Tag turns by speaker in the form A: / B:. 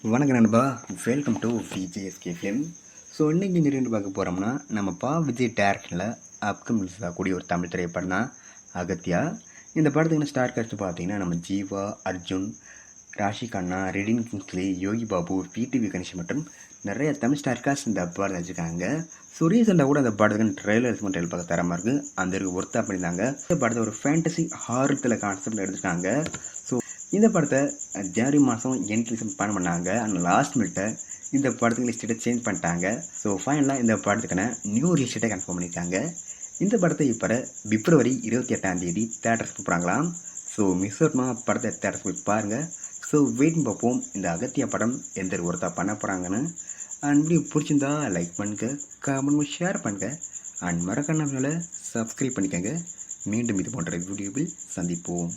A: வணக்கம் நண்பா, welcome to VJSK film. So இன்றைக்கி இங்கே ரெண்டு பார்க்க போகிறோம்னா நம்ம விஜய் டேரக்ஷனில் அப்கமிங் ஆகக்கூடிய ஒரு தமிழ் திரைப்படம் தான் அகத்தியா. இந்த படத்துக்கு ஸ்டார் காஸ்ட் பார்த்தீங்கன்னா நம்ம ஜீவா, அர்ஜுன், ராஷி கண்ணா, ரெடின் கிங்ஸ்லி, யோகி பாபு, பிடிவி கணேஷ் மற்றும் நிறைய தமிழ் ஸ்டார் காஸ்ட் இந்த படம் வச்சுருக்காங்க. ஸோ ரீசெண்டாக கூட அந்த படத்துக்கு ட்ரெய்லர்ஸ் மட்டும் பார்க்க தரமாக இருக்குது. அந்த இருக்கு ஒர்த்தாக பண்ணியிருந்தாங்க. இந்த படத்தை ஒரு ஃபேண்டசி ஹாரத்தில் கான்செப்டில் எடுத்துருக்காங்க. ஸோ இந்த படத்தை ஜனவரி மாதம் என்ட்ரிசன் பண்ணாங்க. ஆனால் லாஸ்ட் மினிட்டை இந்த படத்துக்கு லிஸ்ட்டை சேஞ்ச் பண்ணிட்டாங்க. ஸோ ஃபைனலாக இந்த படத்துக்கான நியூ லிஸ்ட்டை கன்ஃபார்ம் பண்ணியிருக்காங்க. இந்த படத்தை இப்போ பிப்ரவரி 28 தேட்டர்ஸ் போகிறாங்களாம். ஸோ மிஸ் அவுட்மா படத்தை தேட்டர்ஸ் போய் பாருங்கள். ஸோ வெயிட் பார்ப்போம் இந்த அகத்தியா படம் எந்த ஒருத்தா பண்ண போகிறாங்கன்னு. அண்ட் வீடியோ பிடிச்சிருந்தா லைக் பண்ணுங்க, கமெண்ட் ஷேர் பண்ணுங்க, அண்ட் மறக்காம சப்ஸ்கிரைப் பண்ணிக்கோங்க. மீண்டும் இது போன்ற வீடியோவில் சந்திப்போம்.